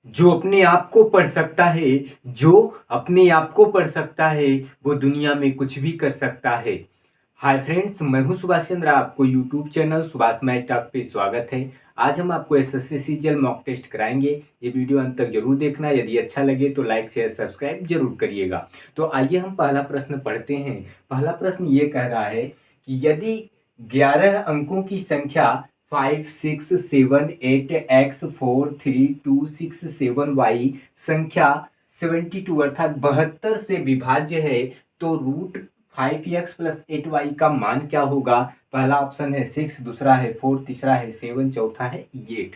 जो अपने आप को पढ़ सकता है, जो अपने आप को पढ़ सकता है, वो दुनिया में कुछ भी कर सकता है। हाय फ्रेंड्स, मैं हूं सुभाष चंद्र। आपको YouTube channel Subhash math talk पे स्वागत है। आज हम आपको एसएससी सीजीएल मॉक टेस्ट कराएंगे। ये वीडियो अंत तक जरूर देखना। यदि अच्छा लगे तो लाइक शेयर सब्सक्राइब जरूर करिएगा। तो आइए हम पहला प्रश्न पढ़ते हैं। पहला प्रश्न ये कह रहा है कि यदि 11 अंकों की संख्या 5, 6, 7, 8 x 4, 3, 2, 6, 7 y संख्या 72 अर्थात 72 से विभाज्य है, तो रूट 5x+8y का मान क्या होगा। पहला ऑप्शन है 6, दूसरा है 4, तीसरा है 7, चौथा है 8।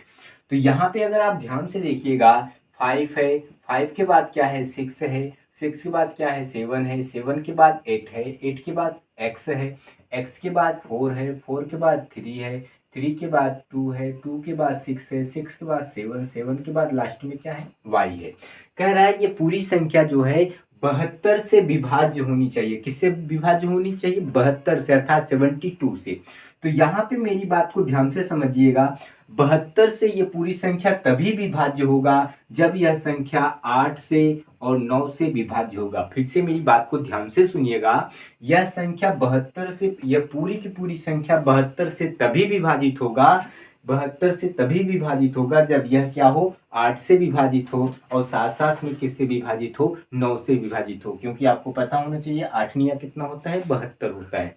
तो यहाँ पे अगर आप ध्यान से देखिएगा, 5 है, 5 के बाद क्या है 6 है, 6 के बाद क्या है 7 है, 7 के बाद 8 है, 8 के बाद x है, x के बाद 4 है, 4 के बाद 3 है, 3 के बाद 2 है, 2 के बाद 6 है, 6 के बाद 7, 7 के बाद लास्ट में क्या है y है। कह रहा है ये पूरी संख्या जो है 72 से विभाज्य होनी चाहिए। किससे विभाज्य होनी चाहिए? 72 से अर्थात 72 से। तो यहाँ पे मेरी बात को ध्यान से समझिएगा, 72 से ये पूरी संख्या तभी विभाज्य होगा जब यह संख्या 8 से और 9 से विभाज्य होगा। फिर से मेरी बात को ध्यान से सुनिएगा, यह संख्या 72 से, यह पूरी की पूरी संख्या 72 से तभी विभाजित होगा, 72 से तभी विभाजित होगा जब यह क्या हो, 8 से विभाजित हो और साथ साथ में किससे विभाजित हो, 9 से विभाजित हो। क्योंकि आपको पता होना चाहिए 8 निया कितना होता है, 72 होता है।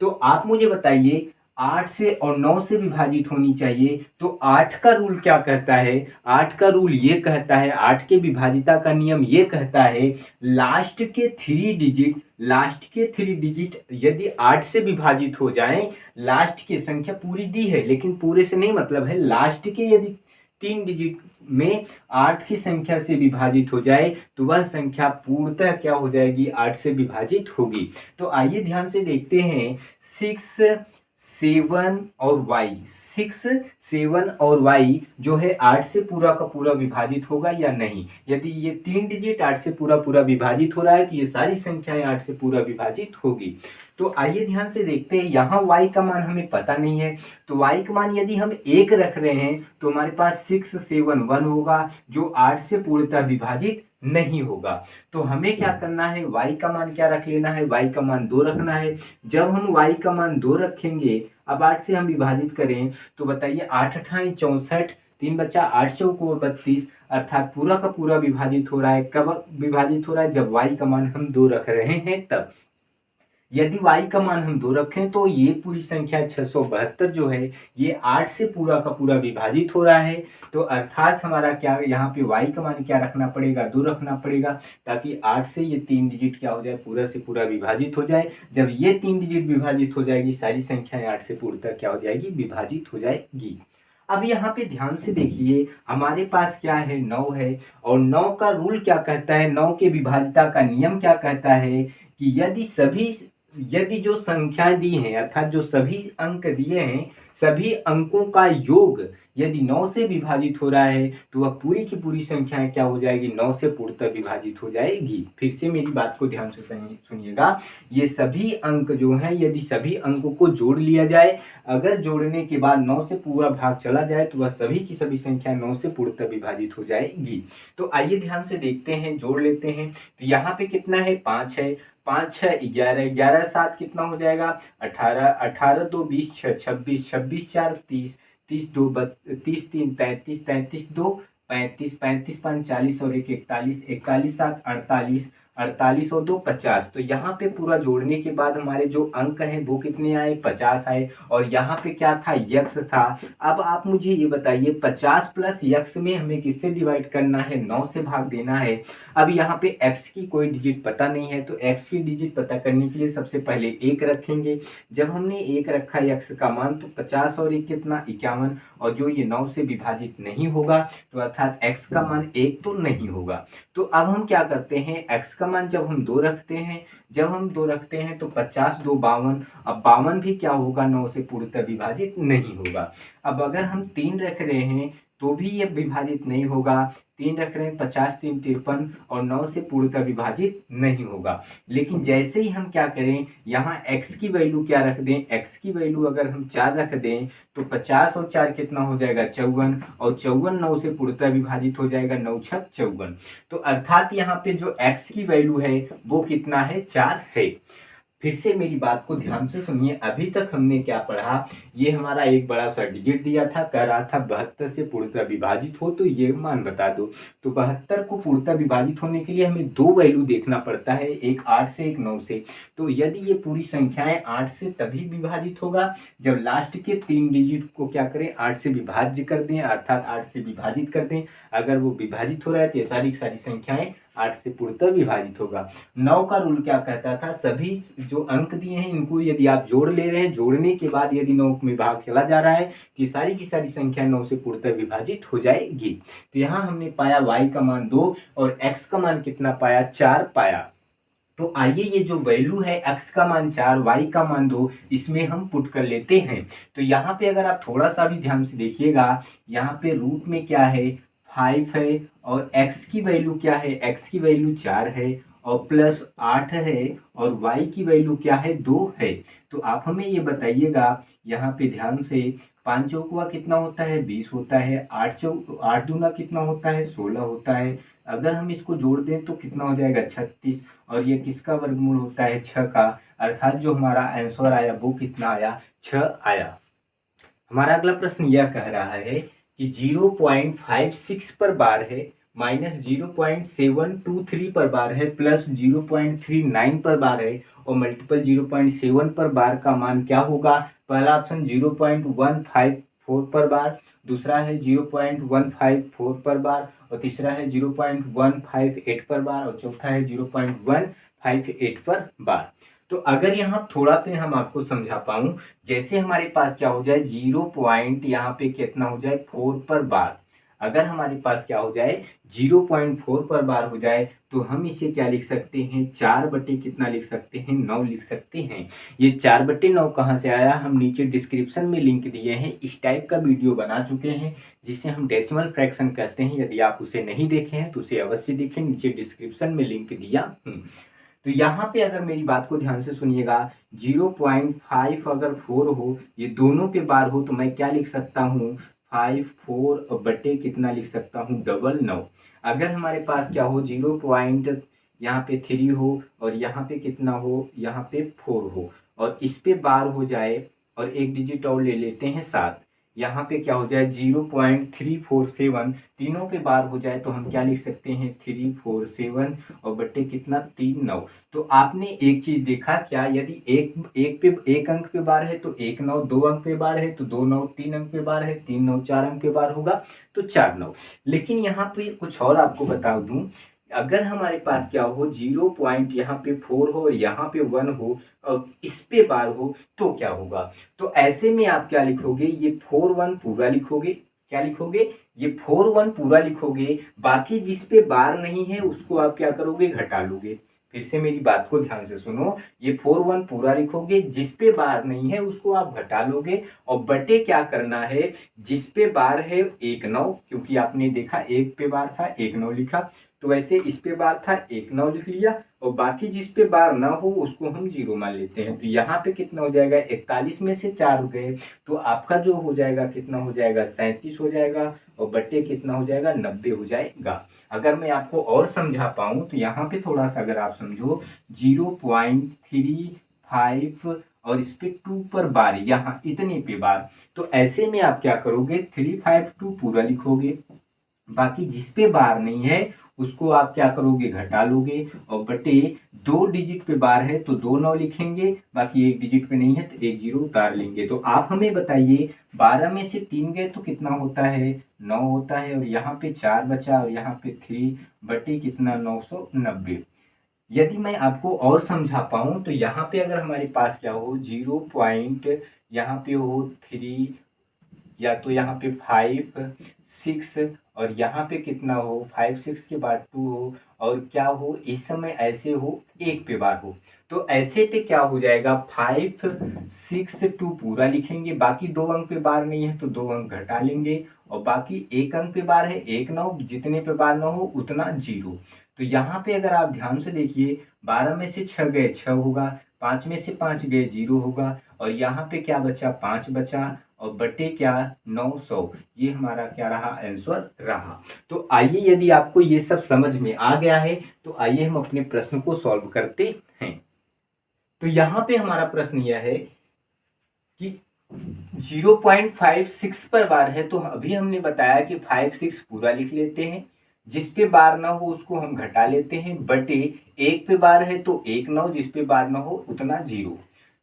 तो आप मुझे बताइए 8 से और 9 से विभाजित होनी चाहिए, तो 8 का रूल क्या कहता है? 8 का रूल ये कहता है, 8 के विभाजिता का नियम ये कहता है, लास्ट के 3 डिजिट यदि 8 से विभाजित हो जाएं, लास्ट की संख्या पूरी दी है लेकिन पूरे से नहीं मतलब है, लास्ट के यदि 3 डिजिट में 8 की संख्या से विभाजित हो जाए तो वह संख्या पूर्णतः क्या हो जाएगी, 8 से विभाजित होगी। तो आइए ध्यान से देखते हैं, 6, 7 और y, 6, 7 और y जो है 8 से पूरा का पूरा विभाजित होगा या नहीं। यदि ये 3 डिजिट 8 से पूरा पूरा विभाजित हो रहा है तो ये सारी संख्याएं 8 से पूरा विभाजित होगी। तो आइए ध्यान से देखते हैं, यहाँ y का मान हमें पता नहीं है, तो y का मान यदि हम 1 रख रहे हैं तो हमारे पास 6, 7, 1 होगा जो 8 से पूर्णतः विभाजित नहीं होगा। तो हमें क्या करना है, y का मान क्या रख लेना है, y का मान 2 रखना है। जब हम y का मान 2 रखेंगे, अब 8 से हम विभाजित करें तो बताइए 8 अठाई 64, 3 बचा 8 चौको 32, अर्थात पूरा का पूरा विभाजित हो रहा है। कब विभाजित हो रहा है? जब y का मान हम 2 रख रहे हैं तब। यदि y का मान हम 2 रखें तो ये पूरी संख्या 672 जो है ये 8 से पूरा का पूरा विभाजित हो रहा है। तो अर्थात हमारा क्या, यहाँ पे y का मान क्या रखना पड़ेगा, 2 रखना पड़ेगा, ताकि 8 से ये 3 डिजिट क्या हो जाए, पूरा से पूरा विभाजित हो जाए। जब ये 3 डिजिट विभाजित हो जाएगी, सारी संख्याएं 8 से पूर्णतः क्या हो जाएगी, विभाजित हो जाएगी। अब यहाँ पे ध्यान से देखिए, हमारे पास क्या है, 9 है, और 9 का रूल क्या कहता है, 9 के विभाजिता का नियम क्या कहता है कि यदि जो संख्याएं दी हैं अर्थात जो सभी अंक दिए हैं, सभी अंकों का योग यदि 9 से विभाजित हो रहा है तो वह पूरी की पूरी संख्याएं क्या हो जाएगी, 9 से पूर्णतः विभाजित हो जाएगी। फिर से मेरी बात को ध्यान से सुनिएगा, ये सभी अंक जो हैं यदि सभी अंकों को जोड़ लिया जाए, अगर जोड़ने के बाद 9 से पूरा भाग चला जाए तो वह सभी की सभी संख्या 9 से पूर्णतः विभाजित हो जाएगी। तो आइए ध्यान से देखते हैं, जोड़ लेते हैं। तो यहाँ पे कितना है, 5 है, 5, 6, 11, 11, 7 कितना हो जाएगा, 18, 18, 2, 20, 6, 26, 26, 4, 30, 30, 2, 30, 3, 33, 33, 2, 35, 35, 5, 40 और 1, 41, 41, 7, 48, 48 और 2, 50। तो यहाँ पे पूरा जोड़ने के बाद हमारे जो अंक हैं वो कितने आए, 50 आए। और यहाँ पे क्या था, यक्स था। अब आप मुझे ये बताइए, 50 प्लस यक्स में हमें किससे डिवाइड करना है, 9 से भाग देना है। अब यहाँ पे x की कोई डिजिट पता नहीं है, तो x की डिजिट पता करने के लिए सबसे पहले 1 रखेंगे। जब हमने 1 रखा x का मान, तो 50 और 1 कितना, 51, और जो ये 9 से विभाजित नहीं होगा तो अर्थात x का मान 1 तो नहीं होगा। तो अब हम क्या करते हैं, x का मान जब हम 2 रखते हैं, तो 50, 2, 52, अब 52 भी क्या होगा, 9 से पूर्णतः विभाजित नहीं होगा। अब अगर हम 3 रख रहे हैं तो भी ये विभाजित नहीं होगा। 3 रख रहे हैं, 50 3 53 और 9 से पूर्णतः विभाजित नहीं होगा। लेकिन जैसे ही हम क्या करें, यहाँ x की वैल्यू क्या रख दें, x की वैल्यू अगर हम 4 रख दें तो 50 और 4 कितना हो जाएगा 54, और 54 9 से पूर्णतः विभाजित हो जाएगा, 9 छक 54। तो अर्थात यहाँ पे जो x की वैल्यू है वो कितना है, 4 है। फिर से मेरी बात को ध्यान से सुनिए, अभी तक हमने क्या पढ़ा, ये हमारा एक बड़ा सा डिजिट दिया था, कह रहा था 72 से पूर्णतः विभाजित हो तो ये मान बता दो। तो 72 को पूर्णतः विभाजित होने के लिए हमें दो वैल्यू देखना पड़ता है, एक 8 से एक 9 से। तो यदि ये पूरी संख्याएं 8 से तभी विभाजित होगा जब लास्ट के 3 डिजिट को क्या करें, 8 से विभाज्य कर दें, अर्थात 8 से विभाजित कर दें। अगर वो विभाजित हो रहा है तो ये सारी सारी संख्याएं 8 से पूर्णतः विभाजित होगा। 9 का रूल क्या कहता था, सभी जो अंक दिए हैं इनको यदि आप जोड़ ले रहे हैं, जोड़ने के बाद यदि 9 में भाग चला जा रहा है तो सारी की सारी संख्या 9 से पूर्णतः विभाजित हो जाएगी। तो यहाँ हमने पाया y का मान 2 और x का मान कितना पाया, 4 पाया। तो आइए ये जो वैल्यू है x का मान 4, y का मान 2, इसमें हम पुट कर लेते हैं। तो यहाँ पे अगर आप थोड़ा सा भी ध्यान से देखिएगा, यहाँ पे रूट में क्या है, 5 है, और x की वैल्यू क्या है, x की वैल्यू 4 है, और प्लस 8 है, और y की वैल्यू क्या है, 2 है। तो आप हमें ये बताइएगा यहाँ पे ध्यान से, 5 चौकुआ कितना होता है, 20 होता है, 8 दूना कितना होता है, 16 होता है। अगर हम इसको जोड़ दें तो कितना हो जाएगा, 36, और ये किसका वर्गमूल होता है, 6 का। अर्थात जो हमारा आंसर आया वो कितना आया, 6 आया। हमारा अगला प्रश्न यह कह रहा है कि 0.56 पर बार है, माइनस 0.723 पर बार है, प्लस 0.39 पर बार है, और मल्टीपल 0.7 पर बार का मान क्या होगा। पहला ऑप्शन 0.154 पर बार, दूसरा है 0.154 पर बार, और तीसरा है 0.158 पर बार, और चौथा है 0.158 पर बार। तो अगर यहाँ थोड़ा पे हम आपको समझा पाऊं, जैसे हमारे पास क्या हो जाए, 0 पॉइंट यहाँ पे कितना हो जाए, 4 पर बार। अगर हमारे पास क्या हो जाए, 0.4 पर बार हो जाए तो हम इसे क्या लिख सकते हैं, 4 बटे कितना लिख सकते हैं, 9 लिख सकते हैं। ये 4 बटे 9 कहाँ से आया, हम नीचे डिस्क्रिप्शन में लिंक दिए हैं, इस टाइप का वीडियो बना चुके हैं जिसे हम डेसिमल फ्रैक्शन कहते हैं। यदि आप उसे नहीं देखे हैं तो उसे अवश्य देखें, नीचे डिस्क्रिप्शन में लिंक दिया हूँ। तो यहाँ पे अगर मेरी बात को ध्यान से सुनिएगा, 0.5 अगर 4 हो, ये दोनों पे बार हो, तो मैं क्या लिख सकता हूँ, 5 4 बटे कितना लिख सकता हूँ, 999। अगर हमारे पास क्या हो, 0 पॉइंट यहाँ पे 3 हो, और यहाँ पे कितना हो, यहाँ पे 4 हो, और इस पे बार हो जाए, और एक डिजिट और ले लेते हैं 7, यहाँ पे क्या हो जाए 0.347, तीनों पे बार हो जाए तो हम क्या लिख सकते हैं, 347, और बट्टे कितना 3 9। तो आपने एक चीज देखा क्या, यदि एक अंक पे बार है तो 1 9, 2 अंक पे बार है तो 2 9, 3 अंक पे बार है 3 9, 4 अंक पे बार होगा तो 4 9। लेकिन यहाँ पे कुछ और आपको बता दूं, अगर हमारे पास क्या हो, 0 पॉइंट यहाँ पे 4 हो और यहाँ पे 1 हो और इस पे बार हो तो क्या होगा। तो ऐसे में आप क्या लिखोगे, ये 4 1 पूरा लिखोगे, क्या लिखोगे, ये 4 1 पूरा लिखोगे, बाकी जिस पे बार नहीं है उसको आप क्या करोगे, घटा लोगे। फिर से मेरी बात को ध्यान से सुनो, ये 4 1 पूरा लिखोगे, जिस पे बार नहीं है उसको आप घटा लोगे, और बटे क्या करना है, जिस पे बार है 1 9, क्योंकि आपने देखा एक पे बार था 1 9 लिखा, तो वैसे इस पे बार था 1 9 लिख लिया, और बाकी जिस पे बार ना हो उसको हम 0 मान लेते हैं। तो यहाँ पे कितना हो जाएगा, 41 में से 4 गए तो आपका जो हो जाएगा कितना हो जाएगा, 37 हो जाएगा, और बटे कितना हो जाएगा, 90 हो जाएगा। अगर मैं आपको और समझा पाऊं तो यहाँ पे थोड़ा सा अगर आप समझो, 0.35 और इस पे 2 पर बार, यहाँ इतने पे बार, तो ऐसे में आप क्या करोगे, 352 पूरा लिखोगे, बाकी जिस पे बार नहीं है उसको आप क्या करोगे, घटा लोगे, और बटे 2 डिजिट पे बार है तो 2 9 लिखेंगे, बाकी एक डिजिट पे नहीं है तो 1 0 उतार लेंगे। तो आप हमें बताइए, 12 में से 3 गए तो कितना होता है, 9 होता है, और यहाँ पे 4 बचा, और यहाँ पे 3 बटे कितना 990। यदि मैं आपको और समझा पाऊं तो यहाँ पे अगर हमारे पास क्या हो, 0 पॉइंट यहाँ पे हो 3, या तो यहाँ पे 5 6, और यहाँ पे कितना हो, 5 6 के बाद 2 हो, और क्या हो, इस समय ऐसे हो 1 पे बार हो, तो ऐसे पे क्या हो जाएगा, 5 6 2 पूरा लिखेंगे, बाकी 2 अंक पे बार नहीं है तो 2 अंक घटा लेंगे, और बाकी एक अंक पे बार है 1 9, जितने पे बार 9 हो उतना 0। तो यहाँ पे अगर आप ध्यान से देखिए 12 में से 6 गए 6 होगा, 5 में से 5 गए 0 होगा, और यहाँ पे क्या बचा 5 बचा, और बटे क्या 900। ये हमारा क्या रहा आंसर रहा। तो आइए यदि आपको ये सब समझ में आ गया है तो आइए हम अपने प्रश्न को सॉल्व करते हैं। तो यहाँ पे हमारा प्रश्न यह है कि 0.56 पर बार है, तो अभी हमने बताया कि 56 पूरा लिख लेते हैं, जिस पे बार ना हो उसको हम घटा लेते हैं, बटे एक पे बार है तो 1 9, जिस पे बार ना हो उतना 0।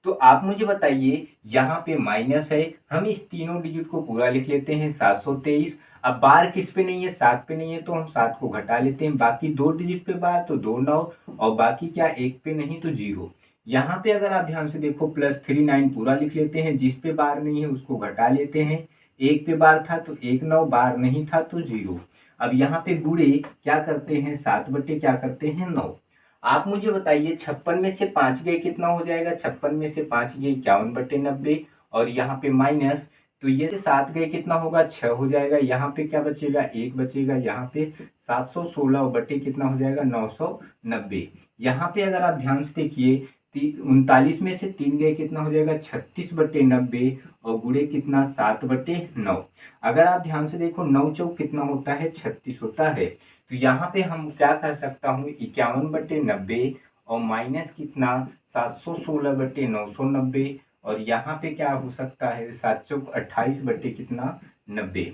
तो आप मुझे बताइए यहाँ पे माइनस है, हम इस तीनों डिजिट को पूरा लिख लेते हैं 723। अब बार किस पे नहीं है 7 पे नहीं है, तो हम 7 को घटा लेते हैं, बाकी 2 डिजिट पे बार तो 2 9, और बाकी क्या 1 पे नहीं तो 0। यहाँ पे अगर आप ध्यान से देखो +39 पूरा लिख लेते हैं, जिस पे बार नहीं है उसको घटा लेते हैं, एक पे बार था तो 1 9, बार नहीं था तो 0। अब यहाँ पे गुणे क्या करते हैं 7 बटे क्या करते हैं 9। आप मुझे बताइए 56 में से 5 गए कितना हो जाएगा, 56 में से 5 गए 51 बटे 90, और यहाँ पे माइनस, तो ये 7 गए कितना होगा 6 हो जाएगा, यहाँ पे क्या बचेगा 1 बचेगा, यहाँ पे 716 बटे कितना हो जाएगा 990। यहाँ पे अगर आप ध्यान से देखिए 39 में से 3 गए कितना हो जाएगा 36 बटे 90, और गुणे कितना 7 बटे 9। अगर आप ध्यान से देखो 9 चौक कितना होता है 36 होता है, तो यहाँ पे हम क्या कर सकता हूँ 51 बटे 90, और माइनस कितना 716 बटे 990, और यहाँ पे क्या हो सकता है 7 चौक 28 बटे कितना 90।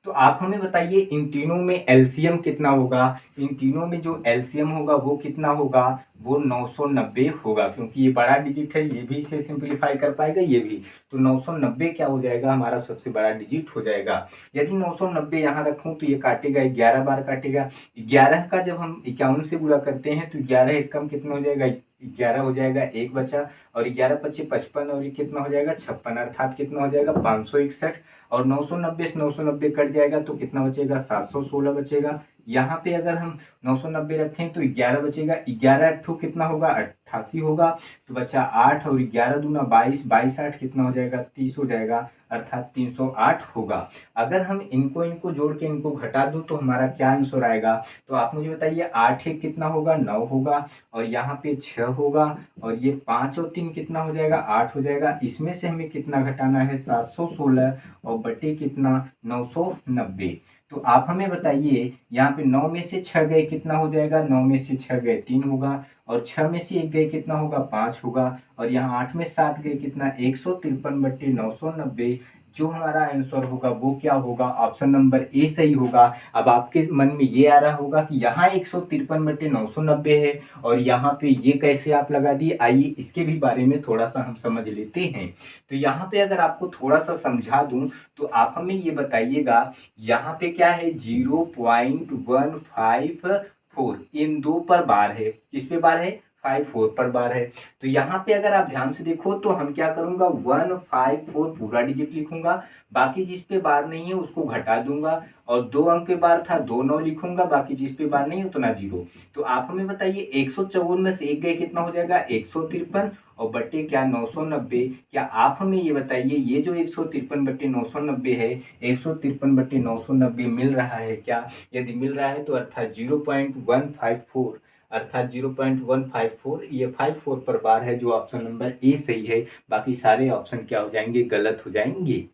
तो आप हमें बताइए इन तीनों में एलसीएम कितना होगा। इन तीनों में जो एलसीएम होगा वो कितना होगा, वो 990 होगा, क्योंकि ये बड़ा डिजिट है, ये भी इसे सिंपलीफाई कर पाएगा ये भी, तो 990 क्या हो जाएगा हमारा सबसे बड़ा डिजिट हो जाएगा। यदि 990 यहाँ रखूं तो ये काटेगा 11 बार काटेगा, 11 का जब हम 51 से गुणा करते हैं तो 11 एक कम कितना हो जाएगा 11 हो जाएगा, एक बचा, और 11 पच्चीस 55, और ये कितना हो जाएगा 56, अर्थात कितना हो जाएगा 561, और 990 से 990 कट जाएगा तो कितना बचेगा 716 बचेगा। यहाँ पे अगर हम 990 रखें तो 11 बचेगा, 11 अट्ठू कितना होगा 88 होगा, तो बचा 8, और 11 दूना 22, 22 8 कितना हो जाएगा 30 हो जाएगा, अर्थात 308 होगा। अगर हम इनको जोड़ के इनको घटा दूं तो हमारा क्या आंसर आएगा, तो आप मुझे बताइए 8 एक कितना होगा 9 होगा, और यहाँ पे 6 होगा, और ये 5 और 3 कितना हो जाएगा 8 हो जाएगा। इसमें से हमें कितना घटाना है 716, और बटे कितना 990। तो आप हमें बताइए यहाँ पे 9 में से 6 गए कितना हो जाएगा, 9 में से 6 गए 3 होगा, और 6 में से 1 गए कितना होगा 5 होगा, और यहाँ 8 में 7 गए कितना 153 बटे 990। जो हमारा आंसर होगा वो क्या होगा, ऑप्शन नंबर ए सही होगा। अब आपके मन में ये आ रहा होगा कि यहाँ 153 बटे 990 है और यहाँ पे ये कैसे आप लगा दिए। आइए इसके भी बारे में थोड़ा सा हम समझ लेते हैं। तो यहाँ पे अगर आपको थोड़ा सा समझा दूं तो आप हमें ये बताइएगा, यहाँ पे क्या है 0.154, इन दो पर बार है, किस पे बार है 54 पर बार है। तो यहाँ पे अगर आप ध्यान से देखो तो हम क्या करूंगा 154 पूरा डिजिट लिखूंगा, बाकी जिस पे बार नहीं है उसको घटा दूंगा, और 2 अंक पे बार था 2 9 लिखूंगा, बाकी जिस पे बार नहीं है उतना 0। तो आप हमें बताइए 154 में से 1 गए कितना हो जाएगा 153, और बटे क्या 990। क्या आप हमें ये बताइए ये जो 153 बटे 990 है, 153 बटे 990 मिल रहा है क्या। यदि मिल रहा है तो अर्थात 0.154, अर्थात 0.154, ये 54 पर बार है, जो ऑप्शन नंबर ए सही है। बाकी सारे ऑप्शन क्या हो जाएंगे, गलत हो जाएंगे।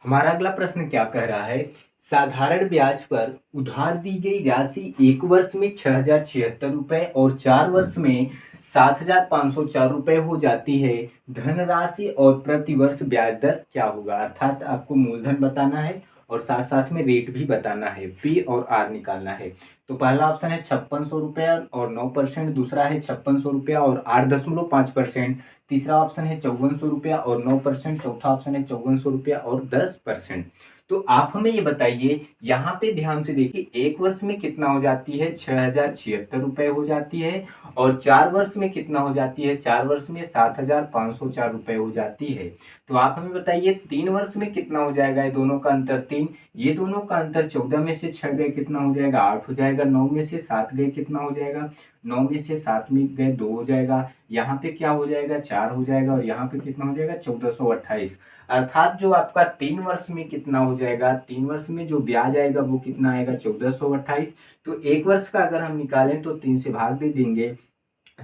हमारा अगला प्रश्न क्या कह रहा है, साधारण ब्याज पर उधार दी गई राशि 1 वर्ष में 6076 रुपए और 4 वर्ष में 7504 रुपए हो जाती है। धनराशि और प्रति वर्ष ब्याज दर क्या होगा। अर्थात आपको मूलधन बताना है और साथ साथ में रेट भी बताना है, पी और आर निकालना है। तो पहला ऑप्शन है 5600 रुपया और 9%, दूसरा है 5600 रुपया और 8.5%, तीसरा ऑप्शन है 5400 रुपया और 9%, चौथा ऑप्शन है 5400 रुपया और 10%। तो आप हमें ये बताइए, यहाँ पे ध्यान से देखिए 1 वर्ष में कितना हो जाती है 6076 रुपए हो जाती है, और 4 वर्ष में कितना हो जाती है, 4 वर्ष में 7504 रुपए हो जाती है। तो आप हमें बताइए 3 वर्ष में कितना हो जाएगा, ये दोनों का अंतर 3, ये दोनों का अंतर 14 में से 6 गए कितना हो जाएगा 8 हो जाएगा, 9 में से 7 गए कितना हो जाएगा 9 में से 7 में गए 2 हो जाएगा, यहाँ पे क्या हो जाएगा 4 हो जाएगा और यहाँ पे कितना हो जाएगा 1428। अर्थात जो आपका 3 वर्ष में कितना हो जाएगा, 3 वर्ष में जो ब्याज आएगा वो कितना आएगा 1428। तो 1 वर्ष का अगर हम निकालें तो 3 से भाग दे देंगे,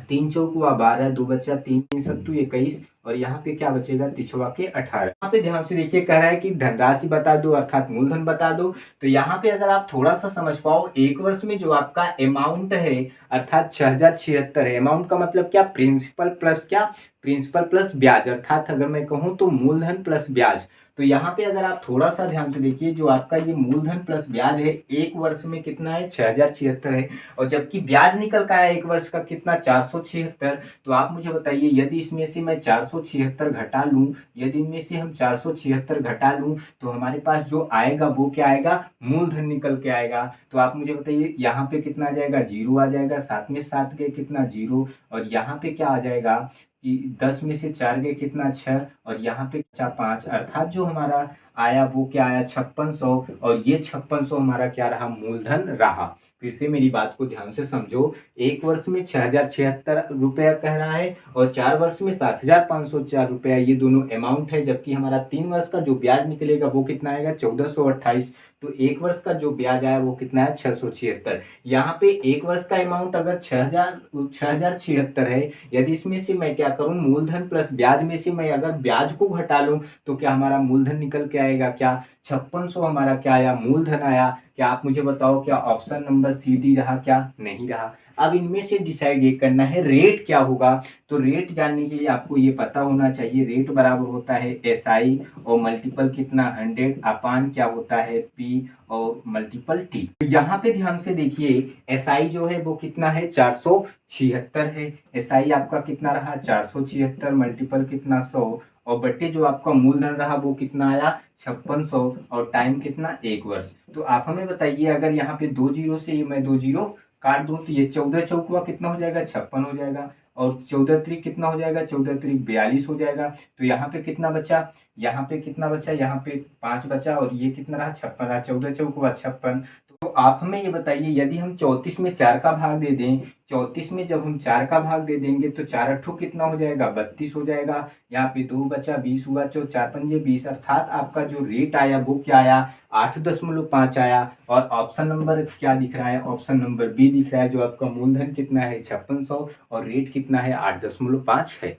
3 चौक हुआ 12, 2 बचा 3 सत्तू 21 और यहाँ पे क्या बचेगा तिछवा के 18। यहाँ पे ध्यान से देखिए कह रहा है कि धनराशि बता दो अर्थात मूलधन बता दो। तो यहाँ पे अगर आप थोड़ा सा समझ पाओ, 1 वर्ष में जो आपका अमाउंट है अर्थात 6076 है। अमाउंट का मतलब क्या, प्रिंसिपल प्लस क्या, प्रिंसिपल प्लस ब्याज, अर्थात अगर मैं कहूँ तो मूलधन प्लस ब्याज। तो यहाँ पे अगर आप थोड़ा सा ध्यान से देखिए, जो आपका ये मूलधन प्लस ब्याज है 1 वर्ष में कितना है 6076 है, और जबकि ब्याज निकल का है 1 वर्ष का कितना 476। तो आप मुझे बताइए यदि इसमें से मैं 476 घटा लूं, यदि इनमें से हम 476 घटा लूं तो हमारे पास जो आएगा वो क्या आएगा, मूलधन निकल के आएगा। तो आप मुझे बताइए यहाँ पे कितना आ जाएगा, 0 आ जाएगा, 7 में 7 गए कितना 0, और यहाँ पे क्या आ जाएगा कि 10 में से 4 गए कितना 6, और यहाँ पे 5, अर्थात जो हमारा आया वो क्या आया 5600, और ये 5600 हमारा क्या रहा, मूलधन रहा। फिर से मेरी बात को ध्यान से समझो, 1 वर्ष में 6076 रुपया कह रहा है और 4 वर्ष में 7504 रुपया, ये दोनों अमाउंट है, जबकि हमारा 3 वर्ष का जो ब्याज निकलेगा वो कितना आएगा 1428। तो 1 वर्ष का जो ब्याज आया वो कितना है 676। यहाँ पे 1 वर्ष का अमाउंट अगर 6076 है, यदि इसमें से मैं क्या करूँ मूलधन प्लस ब्याज में से मैं अगर ब्याज को घटा लूँ तो क्या हमारा मूलधन निकल के आएगा, क्या 5600 हमारा क्या आया, मूलधन आया। क्या आप मुझे बताओ क्या ऑप्शन नंबर सी डी रहा, क्या नहीं रहा। अब इनमें से डिसाइड ये करना है रेट क्या होगा। तो रेट जानने के लिए आपको ये पता होना चाहिए, रेट बराबर होता है SI और मल्टीपल कितना 100 अपान क्या होता है P और मल्टीपल T। तो यहाँ पे ध्यान से देखिए SI जो है वो कितना है 476 है, SI आपका कितना रहा 476 मल्टीपल कितना 100 और बट्टे जो आपका मूलधन रहा वो कितना आया 5600 और टाइम कितना 1 वर्ष। तो आप हमें बताइए अगर यहाँ पे 2 जीरो से ये मैं 2 जीरो काट दूं तो ये 14 चौकुआ कितना हो जाएगा 56 हो जाएगा, और 14 त्रिक कितना हो जाएगा 14 त्रिक 42 हो जाएगा। तो यहाँ पे कितना बचा, यहाँ पे कितना बचा, यहाँ पे 5 बचा और ये कितना रहा 56 रहा, 14 चौकुआ 56। तो आप हमें ये बताइए यदि हम 34 में 4 का भाग दे दें, 34 में जब हम 4 का भाग दे देंगे तो 4 अट्ठू कितना हो जाएगा 32 हो जाएगा, यहाँ पे 2 बचा 20 हुआ, 4 पंजे 20, अर्थात आपका जो रेट आया वो क्या आया 8.5 आया। और ऑप्शन नंबर क्या दिख रहा है, ऑप्शन नंबर बी दिख रहा है, जो आपका मूलधन कितना है 5600 और रेट कितना है 8.5 है।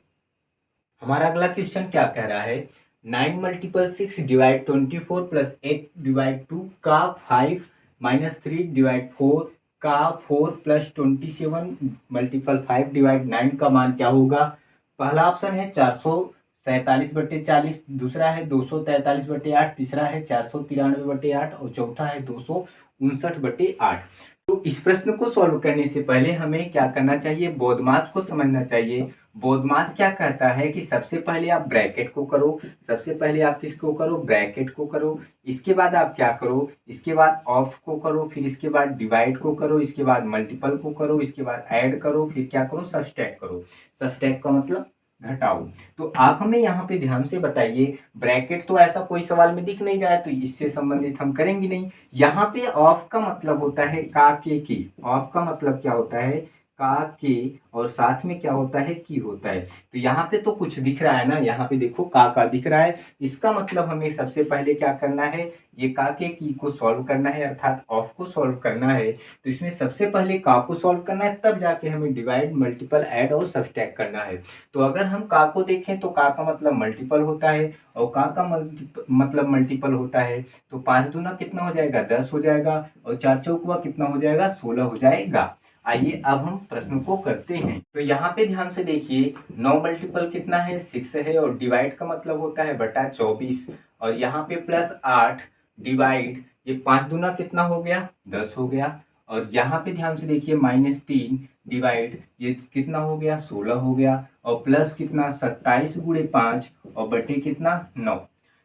हमारा अगला क्वेश्चन क्या कह रहा है, 9 मल्टीपल 6 डिवाइड 24 प्लस 8 डिवाइड 2 का 5 माइनस 3 डिवाइड 4 का 4 प्लस 27 मल्टीपल 5 डिवाइड 9 का मान क्या होगा। पहला ऑप्शन है 447/40, दूसरा है 243/8, तीसरा है 493/8 और चौथा है 259/8। तो इस प्रश्न को सॉल्व करने से पहले हमें क्या करना चाहिए, बोधमास को समझना चाहिए। बोधमास क्या कहता है कि सबसे पहले आप ब्रैकेट को करो, सबसे पहले आप किसको करो ब्रैकेट को करो, इसके बाद आप क्या करो, इसके बाद ऑफ को करो, फिर इसके बाद डिवाइड को करो, इसके बाद मल्टीपल को करो, इसके बाद ऐड करो, फिर क्या करो सब्सट्रैक्ट करो। सब्सट्रैक्ट का मतलब घटाओ। तो आप हमें यहाँ पे ध्यान से बताइए, ब्रैकेट तो ऐसा कोई सवाल में दिख नहीं रहा है तो इससे संबंधित हम करेंगे नहीं। यहाँ पे ऑफ का मतलब होता है का के की, ऑफ का मतलब क्या होता है का के, और साथ में क्या होता है की होता है। तो यहाँ पे तो कुछ दिख रहा है ना, यहाँ पे देखो का दिख रहा है, इसका मतलब हमें सबसे पहले क्या करना है, ये का के की को सॉल्व करना है अर्थात ऑफ को सॉल्व करना है। तो इसमें सबसे पहले का को सॉल्व करना है, तब जाके हमें डिवाइड मल्टीपल ऐड और सब्सट्रैक्ट करना है। तो अगर हम का को देखें तो का का मतलब मल्टीपल होता है और का का मतलब मल्टीपल होता है। तो 5 दूना कितना हो जाएगा 10 हो जाएगा और 4 चौकुआ कितना हो जाएगा 16 हो जाएगा। आइए अब हम प्रश्न को करते हैं। तो यहाँ पे ध्यान से देखिए 9 मल्टीपल कितना है 6 है और डिवाइड का मतलब होता है बटा 24, और यहाँ पे प्लस 8 डिवाइड, ये 5 दूना कितना हो गया 10 हो गया, और यहाँ पे ध्यान से देखिए -3 डिवाइड, ये कितना हो गया 16 हो गया, और प्लस कितना 27 गुणे 5 और बटे कितना 9।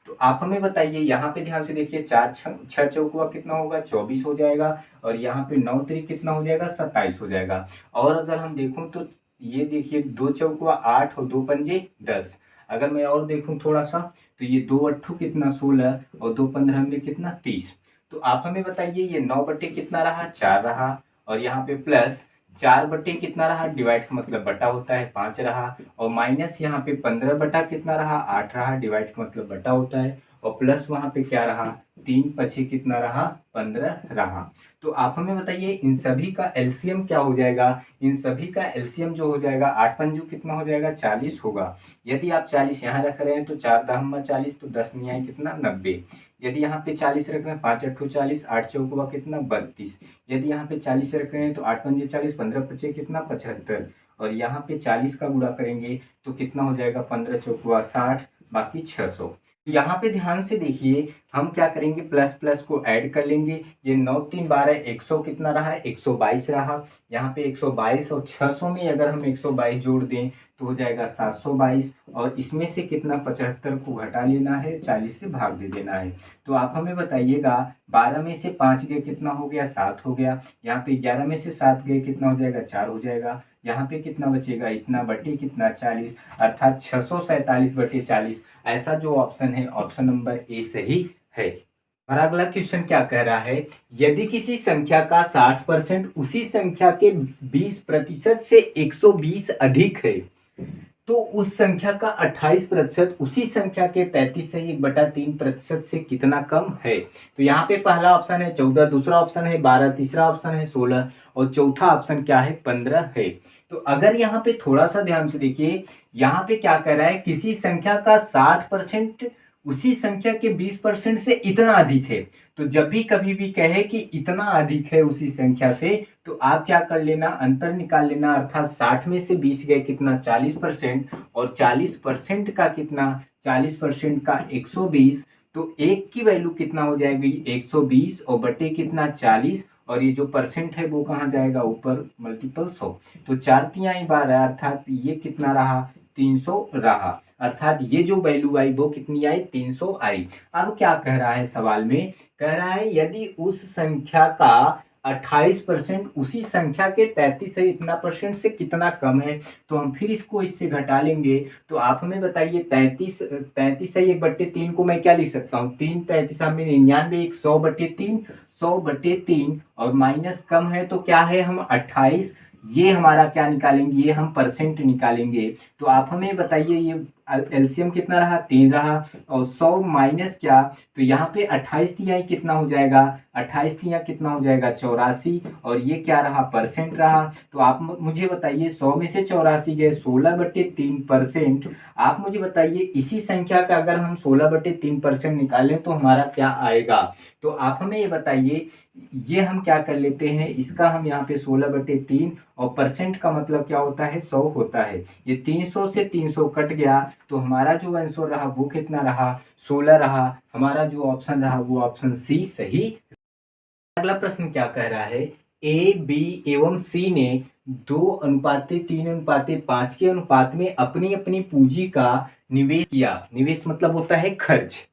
तो आप हमें बताइए यहाँ पे ध्यान से देखिए 4 6 चौकुआ कितना होगा 24 हो जाएगा, और यहाँ पे 9 त्रिक कितना हो जाएगा 27 हो जाएगा। और अगर हम देखूं तो ये देखिए 2 चौकुआ 8 और 2 पंजे 10। अगर मैं और देखूं थोड़ा सा तो ये 2 अट्ठू कितना 16 और 2 15 में कितना 30। तो आप हमें बताइए ये 9 बटे कितना रहा 4 रहा, और यहाँ पे प्लस 4 बटे कितना रहा, डिवाइड का मतलब बटा होता है 5 रहा, और माइनस यहाँ पे 15 बटा कितना रहा, 8 रहा, डिवाइड का मतलब बटा होता है, और प्लस वहाँ पे क्या रहा, 3 पचे कितना रहा, 15 रहा। तो आप हमें बताइए इन सभी का एलसीएम क्या हो जाएगा। इन सभी का एलसीएम जो हो जाएगा 8 पंजू कितना हो जाएगा, 40 होगा। यदि आप 40 यहाँ रख रहे हैं तो 4 दहम्मा 40, तो 10 नहीं आए कितना, 90। यदि यहाँ पे 40 रख रहे हैं, 5 अट्ठू 40, 8 चौकुआ कितना, 32। यदि यहाँ पे 40 रख रहे हैं तो 8 पंजे 40, 15 पचे कितना, 75। और यहाँ पे 40 का गुणा करेंगे तो कितना हो जाएगा, 15 चौकुआ 60, बाकी 600। यहाँ पे ध्यान से देखिए, हम क्या करेंगे, प्लस प्लस को ऐड कर लेंगे। ये 9 3 12, 100 कितना रहा, 122 रहा। यहाँ पे 122 और 600 में अगर हम 122 जोड़ दें तो हो जाएगा 722, और इसमें से कितना, 75 को घटा लेना है, 40 से भाग दे देना है। तो आप हमें बताइएगा 12 में से 5 गए कितना हो गया, 7 हो गया। यहाँ पे 11 में से 7 गए कितना हो जाएगा, 4 हो जाएगा। यहाँ पे कितना बचेगा, इतना बटे कितना, 40, अर्थात 647 बटे 40। ऐसा जो ऑप्शन है, ऑप्शन नंबर ए सही है। और अगला क्वेश्चन क्या कह रहा है, यदि किसी संख्या का 60% उसी संख्या के 20% से 120 अधिक है, तो उस संख्या का 28% उसी संख्या के 33 से 1/3% से कितना कम है। तो यहाँ पे पहला ऑप्शन है 14, दूसरा ऑप्शन है 12, तीसरा ऑप्शन है 16, और चौथा ऑप्शन क्या है, 15 है। तो अगर यहाँ पे थोड़ा सा ध्यान से देखिए, यहाँ पे क्या कह रहा है, किसी संख्या का 60% उसी संख्या के 20% से इतना अधिक है। तो जब भी कभी भी कहे कि इतना अधिक है उसी संख्या से, तो आप क्या कर लेना, अंतर निकाल लेना, अर्थात 60 में से 20 गए कितना, 40%, और 40% का कितना, 40% का 120, तो एक की वैल्यू कितना हो जाएगी, 120, और बटे कितना, 40, और ये जो परसेंट है वो कहाँ जाएगा, ऊपर मल्टीपल 100। तो 4 तिहाई 12, अर्थात ये कितना रहा, 300 रहा। अर्थात ये जो वैल्यू आई वो कितनी आई, 300 आई। अब क्या कह रहा है सवाल में, कह रहा है यदि उस संख्या का 28% उसी संख्या के 33 से इतना परसेंट से कितना कम है। तो हम फिर इसको इससे घटा लेंगे। तो आप हमें बताइए 33 से 1/3 को मैं क्या लिख सकता हूँ, 3 33 में 99, 100/3, 100/3, और माइनस कम है तो क्या है, हम 28, ये हमारा क्या निकालेंगे, ये हम परसेंट निकालेंगे। तो आप हमें बताइए ये एलसीएम कितना रहा, 3 रहा, और 100 माइनस क्या, तो यहाँ पे 28 तिहाई कितना हो जाएगा, 28 तिहाई कितना हो जाएगा, 84, और ये क्या रहा, परसेंट रहा। तो आप मुझे बताइए 100 में से 84 गए, 16/3%। आप मुझे बताइए इसी संख्या का अगर हम 16/3% निकालें तो हमारा क्या आएगा। तो आप हमें ये बताइए, ये हम क्या कर लेते हैं, इसका हम यहाँ पे 16/3, और परसेंट का मतलब क्या होता है, 100 होता है। ये 300 से 300 कट गया, तो हमारा जो आंसर रहा वो कितना रहा, 16 रहा। हमारा जो ऑप्शन रहा वो ऑप्शन सी सही। अगला प्रश्न क्या कह रहा है, ए बी एवं सी ने 2:3:5 के अनुपात में अपनी अपनी पूंजी का निवेश किया। निवेश मतलब होता है खर्च।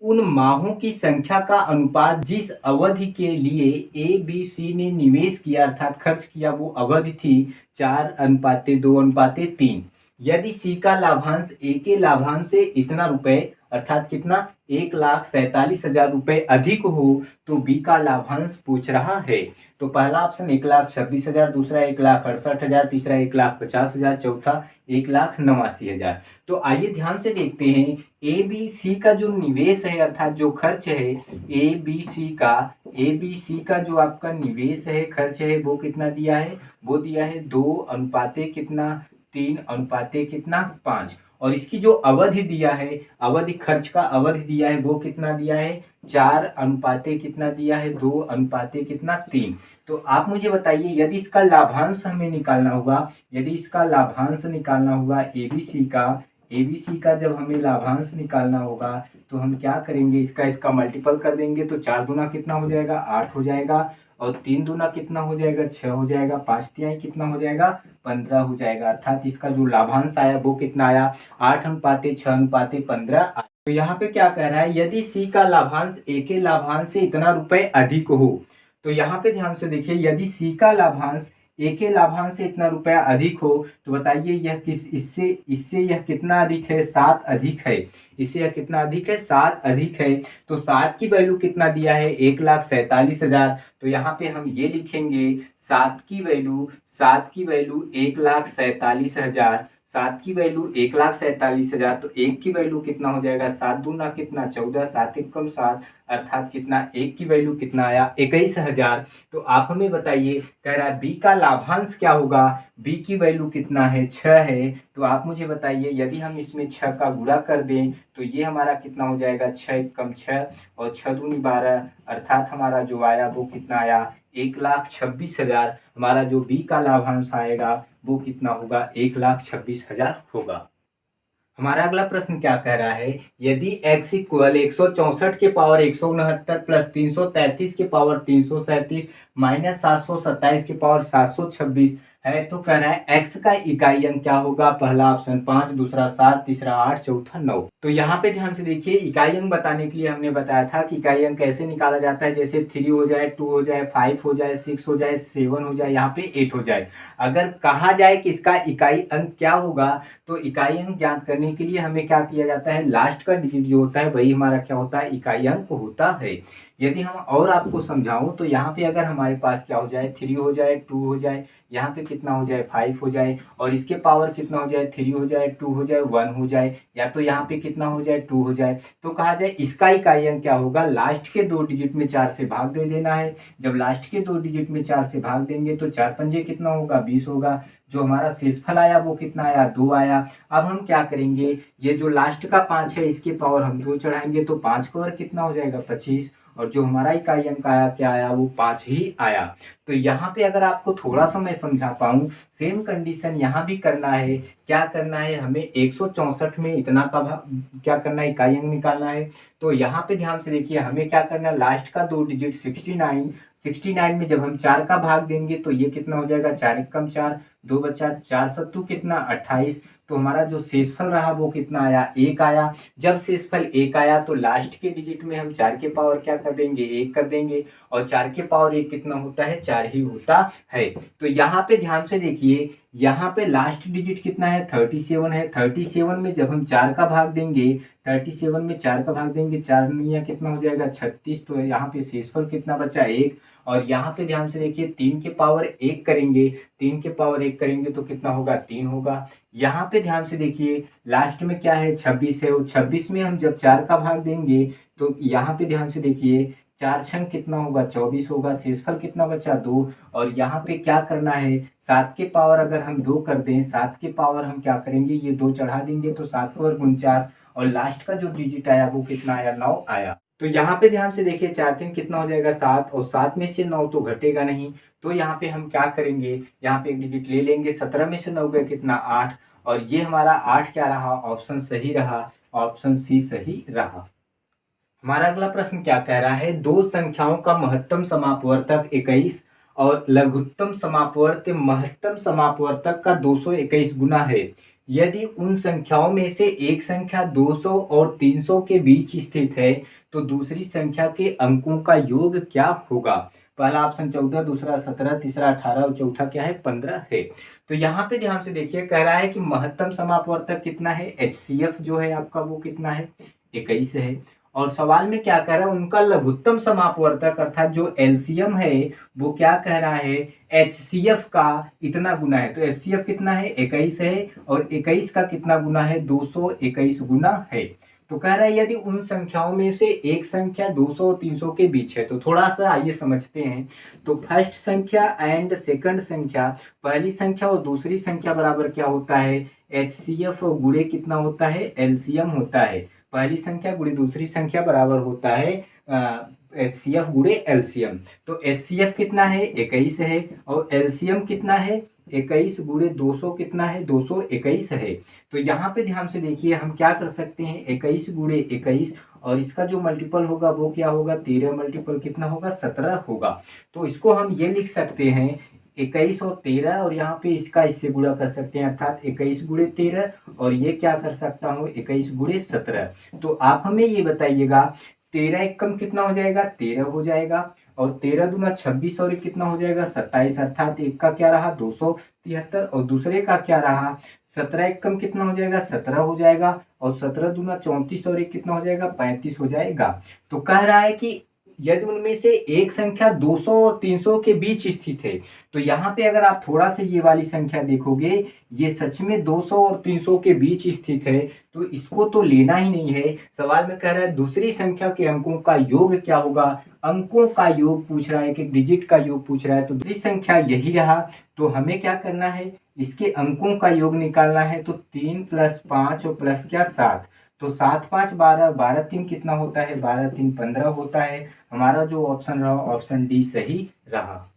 उन माहों की संख्या का अनुपात जिस अवधि के लिए ए बी सी ने निवेश किया अर्थात खर्च किया वो अवधि थी 4:2:3। यदि सी का लाभांश ए के लाभांश से इतना रुपए अर्थात कितना, 1,47,000 रुपए अधिक हो तो बी का लाभांश पूछ रहा है। तो पहला ऑप्शन 1,26,000, दूसरा 1,68,000, तीसरा 1,50,000, चौथा 1,89,000। तो आइए ध्यान से देखते हैं, ए बी सी का जो निवेश है अर्थात जो खर्च है, ए बी सी का जो आपका निवेश है, खर्च है, वो कितना दिया है, वो दिया है 2:3:5, और इसकी जो अवधि दिया है, अवधि खर्च का अवधि दिया है वो कितना दिया है, 4 कितना दिया है, 2:3। तो आप मुझे बताइए यदि इसका लाभांश हमें निकालना होगा, यदि इसका लाभांश निकालना होगा एबीसी का जब हमें लाभांश निकालना होगा तो हम क्या करेंगे, इसका मल्टीपल कर देंगे। तो 4 दूना कितना हो जाएगा, 8 हो जाएगा, और 3 दूना कितना हो जाएगा, 6 हो जाएगा, 5 तिहाई कितना हो जाएगा, 15 हो जाएगा। अर्थात इसका जो लाभांश आया वो कितना आया, 8:6:15 आया। तो यहाँ पे क्या कह रहा है, यदि सी का लाभांश ए के लाभांश से इतना रुपए अधिक हो, तो यहाँ पे ध्यान से देखिए, यदि सी का लाभांश ए के लाभांश से इतना रुपया अधिक हो तो बताइए यह किस इससे इससे यह कितना अधिक है, 7 अधिक है। इससे यह कितना अधिक है, 7 अधिक है। तो 7 की वैल्यू कितना दिया है, 1,47,000। तो यहाँ पे हम ये लिखेंगे 7 की वैल्यू 1,47,000। 1,47,000। तो 1 की वैल्यू कितना हो जाएगा, 7 दूना कितना 14, 7 एकम 7, अर्थात कितना 1 की वैल्यू कितना आया, 21,000। तो आप हमें बताइए, कह रहा है बी का लाभांश क्या होगा, बी की वैल्यू कितना है, 6 है। तो आप मुझे बताइए यदि हम इसमें 6 का गुणा कर दें तो ये हमारा कितना हो जाएगा, 6 एकम 6 और 6 दूनी 12, अर्थात हमारा जो आया वो कितना आया, 1,26,000। हमारा जो बी का लाभांश आएगा वो कितना होगा, 1,26,000 होगा। हमारा अगला प्रश्न क्या कह रहा है, यदि x इक्वल 164 के पावर 169 प्लस 333 के पावर 337 माइनस 727 के पावर 726 है तो कह रहा है x का इकाई अंक क्या होगा। पहला ऑप्शन 5, दूसरा 7, तीसरा 8, चौथा 9। तो यहाँ पे ध्यान से देखिए, इकाई अंक बताने के लिए हमने बताया था कि इकाई अंक कैसे निकाला जाता है, जैसे 3 हो जाए, 2 हो जाए, 5 हो जाए, 6 हो जाए, 7 हो जाए, यहाँ पे 8 हो जाए। अगर कहा जाए कि इसका इकाई अंक क्या होगा तो इकाई अंक ज्ञात करने के लिए हमें क्या किया जाता है, लास्ट का डिजिट जो होता है वही हमारा क्या होता है, इकाई अंक होता है। यदि हम और आपको समझाऊं तो यहाँ पे अगर हमारे पास क्या हो जाए, 3 हो जाए, 2 हो जाए, यहाँ पे कितना हो जाए, 5 हो जाए, और इसके पावर कितना हो जाए, 3 हो जाए, 2 हो जाए, 1 हो जाए, या तो यहाँ पे कितना हो जाए, 2 हो जाए, तो कहा जाए इसका इकाई अंक क्या होगा, लास्ट के 2 डिजिट में 4 से भाग दे देना है। जब लास्ट के 2 डिजिट में 4 से भाग देंगे तो 4 पंजे कितना होगा, 20 होगा। जो हमारा शेषफल आया वो कितना आया, 2 आया। अब हम क्या करेंगे, ये जो लास्ट का 5 है इसके पावर हम 2 चढ़ाएंगे तो 5 का और कितना हो जाएगा, 25, और जो हमारा इकाई अंक आया क्या आया, वो 5 ही आया। तो यहाँ पे अगर आपको थोड़ा सा मैं समझा पाऊँ, सेम कंडीशन यहाँ भी करना है। क्या करना है, हमें 164 में इतना का क्या करना है, इकाई अंक निकालना है। तो यहाँ पे ध्यान से देखिए, हमें क्या करना है, लास्ट का 2 डिजिट 69 में जब हम 4 का भाग देंगे तो ये कितना हो जाएगा, 4 एकम 4, 2 बचा, 4 सत्तू कितना 28। तो हमारा जो शेषफल रहा वो कितना आया, 1 आया। जब शेषफल 1 आया तो लास्ट के डिजिट में हम 4 के पावर क्या कर देंगे, 1 कर देंगे, और 4 के पावर 1 कितना होता है, 4 ही होता है। तो यहाँ पे ध्यान से देखिए, यहाँ पे लास्ट डिजिट कितना है, 37 है। 37 में जब हम 4 का भाग देंगे, 37 में 4 का भाग देंगे, 4 निया कितना हो जाएगा, 36। तो यहाँ पे शेषफल कितना बचा, 1। और यहाँ पे ध्यान से देखिए, 3 के पावर 1 करेंगे, 3 के पावर 1 करेंगे तो कितना होगा, 3 होगा। यहाँ पे ध्यान से देखिए, लास्ट में क्या है, 26 है, और 26 में हम जब 4 का भाग देंगे तो यहाँ पे ध्यान से देखिए, 4 छंग कितना होगा, 24 होगा। शेषफल कितना बचा, 2। और यहाँ पे क्या करना है, 7 के पावर अगर हम 2 कर दें, 7 के पावर हम क्या करेंगे, ये 2 चढ़ा देंगे तो 7 और 49, और लास्ट का जो डिजिट आया वो कितना आया, 9 आया। तो यहाँ पे ध्यान से देखिए, 4 3 कितना हो जाएगा, 7, और 7 में से 9 तो घटेगा नहीं। तो यहाँ पे हम क्या करेंगे, यहाँ पे एक डिजिट ले लेंगे, 17 में से 9 गए कितना, 8, और ये हमारा 8 क्या रहा, ऑप्शन सही रहा, ऑप्शन सी सही रहा। हमारा अगला प्रश्न क्या कह रहा है, दो संख्याओं का महत्तम समापवर्तक 21 और लघुत्तम समापवर्त महत्तम समापवर्तक का 221 गुना है। यदि उन संख्याओं में से एक संख्या 200 और 300 के बीच स्थित है तो दूसरी संख्या के अंकों का योग क्या होगा। पहला ऑप्शन 14, दूसरा 17, तीसरा 18 और चौथा क्या है, 15 है। तो यहाँ पे ध्यान से देखिए, कह रहा है कि महत्तम समापवर्तक कितना है, HCF जो है आपका वो कितना है, 21 है। और सवाल में क्या कह रहा है, उनका लघुत्तम समापवर्तक अर्थात जो LCM है वो क्या कह रहा है, HCF का इतना गुना है। तो HCF कितना है, 21 है, और 21 का कितना गुना है, 221 गुना है। तो कह रहा है यदि उन संख्याओं में से एक संख्या 200 और 300 के बीच है, तो थोड़ा सा आइए समझते हैं। तो फर्स्ट संख्या एंड सेकंड संख्या, पहली संख्या और दूसरी संख्या बराबर क्या होता है, HCF गुणे कितना होता है, LCM होता है। पहली संख्या गुणे दूसरी संख्या बराबर होता है HCF गुणे LCM। तो HCF कितना है, 21 है, और LCM कितना है, 21 गुणे 200 कितना है, 221 है। तो यहाँ पे ध्यान से देखिए, हम क्या कर सकते हैं, 21 गुणे 21, और इसका जो मल्टीपल होगा वो क्या होगा, 13 मल्टीपल कितना होगा, 17 होगा। तो इसको हम ये लिख सकते हैं 21 और 13, और यहाँ पे इसका इससे गुणा कर सकते हैं, अर्थात 21 गुणे 13, और ये क्या कर सकता हूँ, 21 गुणे 17। तो आप हमें ये बताइएगा, 13 एकम कितना हो जाएगा, 13 हो जाएगा, और 13 दूना 26 और एक कितना हो जाएगा 27, अर्थात एक का क्या रहा 273 और दूसरे का क्या रहा 17, एक कम कितना हो जाएगा 17 हो जाएगा और 17 दूना 34 और एक कितना हो जाएगा 35 हो जाएगा। तो कह रहा है कि यदि उनमें से एक संख्या 200 और 300 के बीच स्थित है, तो यहाँ पे अगर आप थोड़ा सा ये वाली संख्या देखोगे, ये सच में 200 और 300 के बीच स्थित है, तो इसको तो लेना ही नहीं है। सवाल में कह रहा है दूसरी संख्या के अंकों का योग क्या होगा, अंकों का योग पूछ रहा है कि डिजिट का योग पूछ रहा है, तो दूसरी संख्या यही रहा। तो हमें क्या करना है, इसके अंकों का योग निकालना है। तो 3 + 5 और प्लस क्या 7, तो 7 × 5 = 12, 12 × 3 कितना होता है 12 × 3 = 15 होता है। हमारा जो ऑप्शन रहा ऑप्शन डी सही रहा।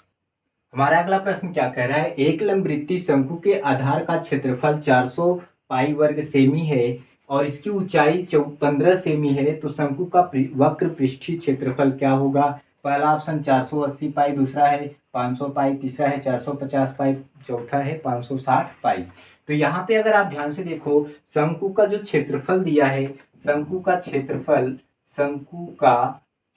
हमारा अगला प्रश्न क्या कह रहा है, एक लंबवृत्तीय शंकु के आधार का क्षेत्रफल 400 पाई वर्ग सेमी है और इसकी ऊंचाई 15 सेमी है, तो शंकु का वक्र पृष्ठीय क्षेत्रफल क्या होगा। पहला ऑप्शन 480 पाई, दूसरा है 500 पाई, तीसरा है 450 पाई, चौथा है 560 पाई। तो यहाँ पे अगर आप ध्यान से देखो, शंकु का जो क्षेत्रफल दिया है, शंकु का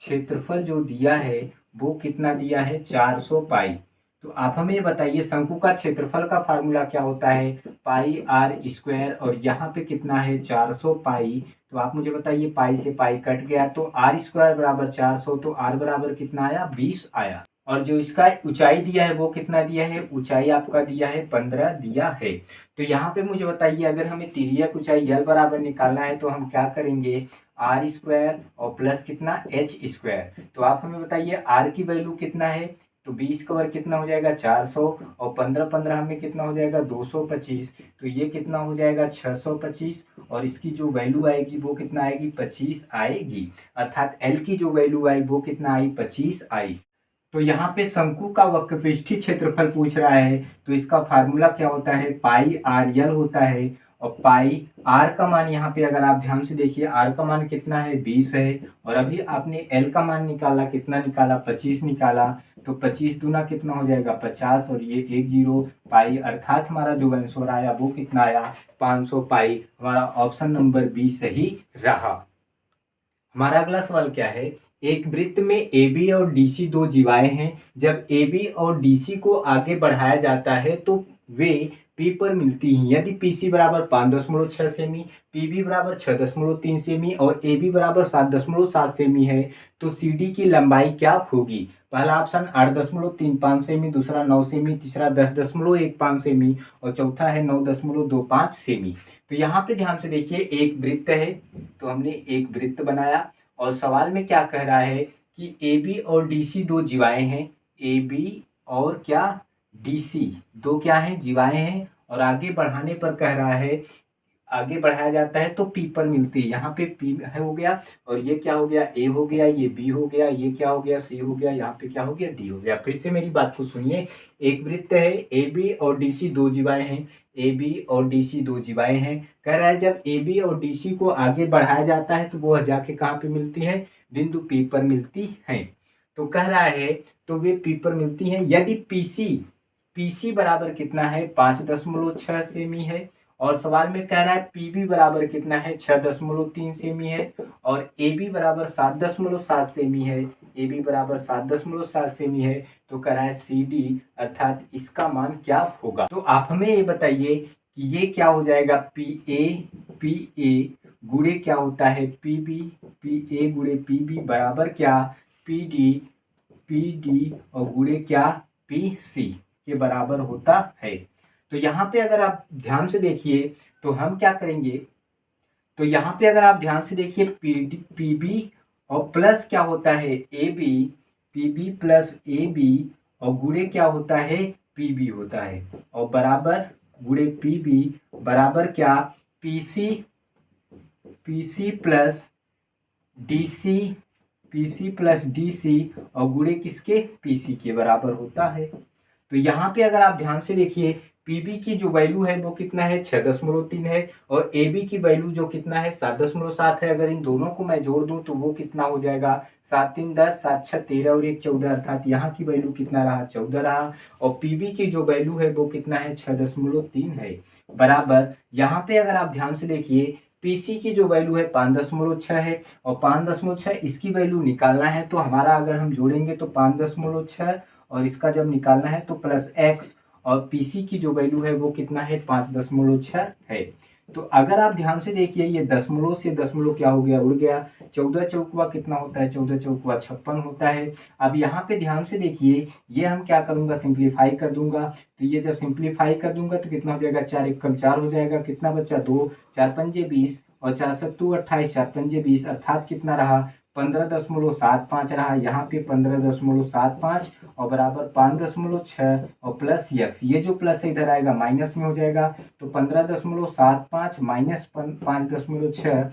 क्षेत्रफल जो दिया है वो कितना दिया है 400 पाई। तो आप हमें ये बताइए शंकु का क्षेत्रफल का फार्मूला क्या होता है πr², और यहाँ पे कितना है 400 पाई। तो आप मुझे बताइए पाई से पाई कट गया, तो r² = 400, तो r बराबर कितना आया 20 आया। और जो इसका ऊंचाई दिया है वो कितना दिया है, ऊंचाई आपका दिया है 15 दिया है। तो यहाँ पे मुझे बताइए अगर हमें तिर्यक ऊंचाई l बराबर निकालना है तो हम क्या करेंगे, r² और प्लस कितना h²। तो आप हमें बताइए r की वैल्यू कितना है, तो 20 का वर्ग कितना हो जाएगा 400 और 15 15 हमें कितना हो जाएगा 225, तो ये कितना हो जाएगा 625 और इसकी जो वैल्यू आएगी वो कितना आएगी 25 आएगी, अर्थात l की जो वैल्यू आई वो कितना आई 25 आई। तो यहाँ पे शंकु का वक्रपृष्ठीय क्षेत्रफल पूछ रहा है, तो इसका फार्मूला क्या होता है πr/l होता है। और पाई r का मान यहाँ पे अगर आप ध्यान से देखिए r का मान कितना है 20 है, और अभी आपने l का मान निकाला, कितना निकाला 25 निकाला, तो 25 दूना कितना हो जाएगा 50 और ये 1 0 पाई, अर्थात हमारा जो आंसर आया वो कितना आया 500 पाई। हमारा ऑप्शन नंबर बी सही रहा। हमारा अगला सवाल क्या है, एक वृत्त में AB और DC दो जीवाएं हैं। जब AB और DC को आगे बढ़ाया जाता है तो वे P पर मिलती हैं। यदि PC बराबर 5.6 सेमी, PB बराबर 6.3 सेमी और AB बराबर 7.7 सेमी है, तो CD की लंबाई क्या होगी। पहला ऑप्शन 8.35 सेमी, दूसरा 9 सेमी, तीसरा 10.15 सेमी और चौथा है 9.25 सेमी। तो यहाँ पे ध्यान से देखिए, एक वृत्त है, तो हमने एक वृत्त बनाया और सवाल में क्या कह रहा है कि AB और DC दो जीवाएं हैं। AB और क्या DC दो क्या हैं जीवाएं हैं, और आगे बढ़ाने पर कह रहा है, आगे बढ़ाया जाता है तो P पर मिलती है। यहाँ पे P है हो गया, और ये क्या हो गया A हो गया, ये B हो गया, ये क्या हो गया C हो गया, यहाँ पे क्या हो गया D हो गया। फिर से मेरी बात को सुनिए, एक वृत्त है, AB और DC दो जीवाएं हैं, AB और DC दो जीवाएं हैं। कह रहा है जब AB और DC को आगे बढ़ाया जाता है तो वो जाके कहाँ पे मिलती है, बिंदु P पर मिलती है। तो कह रहा है तो वे P पर मिलती हैं यदि PC बराबर कितना है 5.6 सेमी है, और सवाल में कह रहा है PB बराबर कितना है 6.3 सेमी है, और AB बराबर 7.7 सेमी है, AB बराबर 7.7 सेमी है। तो कह रहा है CD अर्थात इसका मान क्या होगा। तो आप हमें ये बताइए कि ये क्या हो जाएगा, PA गुणे क्या होता है PB, PA गुणे PB बराबर क्या PD और गुणे क्या PC के बराबर होता है। तो यहाँ पे अगर आप ध्यान से देखिए तो हम क्या करेंगे, तो यहाँ पे अगर आप ध्यान से देखिए PB और प्लस क्या होता है AB, PB प्लस AB और गुणे क्या होता है PB होता है, और बराबर गुणे PB बराबर क्या PC प्लस DC और गुणे किसके PC के बराबर होता है। तो यहाँ पे अगर आप ध्यान से देखिए PB की जो वैल्यू है वो कितना है 6.3 है, और AB की वैल्यू जो कितना है 7.7 है। अगर इन दोनों को मैं जोड़ दूं तो वो कितना हो जाएगा 7 3 10, 7 6 13 और 1 14, अर्थात यहाँ की वैल्यू कितना रहा 14 रहा, और PB की जो वैल्यू है वो कितना है 6.3 है, बराबर यहाँ पे अगर आप ध्यान से देखिए पीसी की जो वैल्यू है 5.6 है और 5.6 इसकी वैल्यू निकालना है, तो हमारा अगर हम जोड़ेंगे तो 5.6 और इसका जब निकालना है तो प्लस एक्स, और पीसी की जो वैल्यू है वो कितना है 5.6 है। तो अगर आप ध्यान से देखिए ये दशमलव से दशमलव क्या हो गया, उड़ गया। 14 चौकुआ कितना होता है, 14 चौकुआ 56 होता है। अब यहाँ पे ध्यान से देखिए ये हम क्या करूंगा, सिंप्लीफाई कर दूंगा। तो ये जब सिंप्लीफाई कर दूंगा तो कितना हो जाएगा, 4 एक कम 4 हो जाएगा, कितना बच्चा 2, 4 पंजे 20 और 4 सत्तू 28, 4 पंजे 20, अर्थात कितना रहा 15.75 रहा। यहाँ पे 15.75 और बराबर 5.6 और प्लस यक्स, ये जो प्लस इधर आएगा माइनस में हो जाएगा, तो 15.75 माइनस 5.6।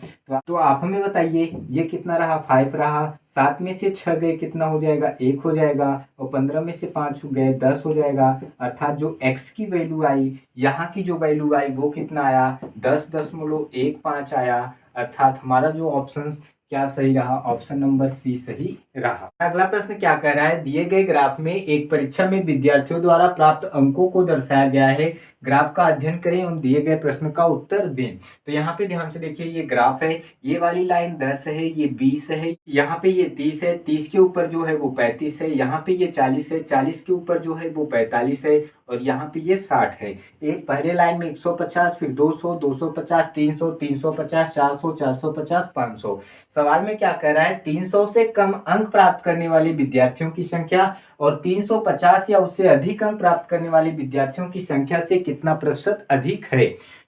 तो आप हमें बताइए ये कितना रहा, 5 रहा। 7 में से 6 गए कितना हो जाएगा, 1 हो जाएगा, और 15 में से 5 गए 10 हो जाएगा। अर्थात जो x की वैल्यू आई, यहाँ की जो वैल्यू आई वो कितना आया, 10.15 आया। अर्थात हमारा जो ऑप्शन क्या सही रहा, ऑप्शन नंबर सी सही रहा। अगला प्रश्न क्या कह रहा है, दिए गए ग्राफ में एक परीक्षा में विद्यार्थियों द्वारा प्राप्त अंकों को दर्शाया गया है। ग्राफ का अध्ययन करें और दिए गए प्रश्न का उत्तर दें। तो यहाँ पे ध्यान से देखिए ये ग्राफ है, ये वाली लाइन 10 है, ये 20 है, यहाँ पे ये 30 है, 30 के ऊपर जो है वो 35 है, यहाँ पे ये 40 है, 40 के ऊपर जो है वो 45 है, और यहाँ पे ये 60 है। एक पहले लाइन में 150, फिर 200, 250, 300, 350, 400, 450, 500। सवाल में क्या कह रहा है, 300 से कम अंक प्राप्त करने वाले विद्यार्थियों की संख्या और 350 या उससे अधिक अंक प्राप्त करने वाले विद्यार्थियों की संख्या से कितना प्रतिशत अधिक है।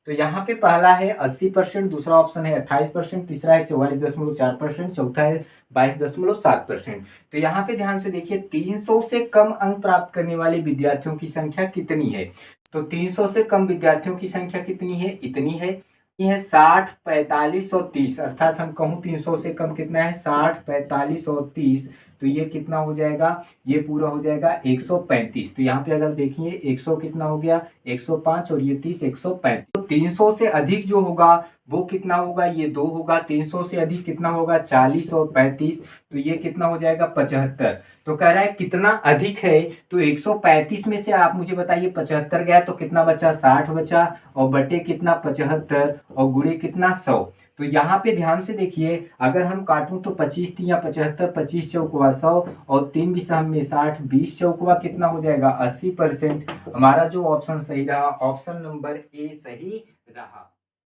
तो यहाँ पे पहला है 80%, दूसरा ऑप्शन है 28%, तीसरा है 44.4%, चौथा है 22.7%। तो यहाँ पे ध्यान से देखिए 300 से कम अंक प्राप्त करने वाले विद्यार्थियों की संख्या कितनी है। तो 300 से कम विद्यार्थियों की संख्या कितनी है, इतनी है, ये है 60, 45 और 30। अर्थात हम कहूँ 300 से कम कितना है, 60, 45 और 30। तो ये कितना हो जाएगा, ये पूरा हो जाएगा 135। तो यहाँ पे अगर देखिए 100 कितना हो गया, 105 और ये 30, 135। तो 300 से अधिक जो होगा वो कितना होगा, ये 2 होगा। 300 से अधिक कितना होगा, 40 और 35, तो ये कितना हो जाएगा 75। तो कह रहा है कितना अधिक है, तो 135 में से आप मुझे बताइए 75 गया तो कितना बचा, 60 बचा, और बटे कितना 75 और गुणे कितना 100। तो यहाँ पे ध्यान से देखिए अगर हम काटूं तो 25 3 75, 25 चौकुआ 100 और 3 विषम में 60, 20 चौकुआ कितना हो जाएगा 80%। हमारा जो ऑप्शन सही रहा, ऑप्शन नंबर ए सही रहा।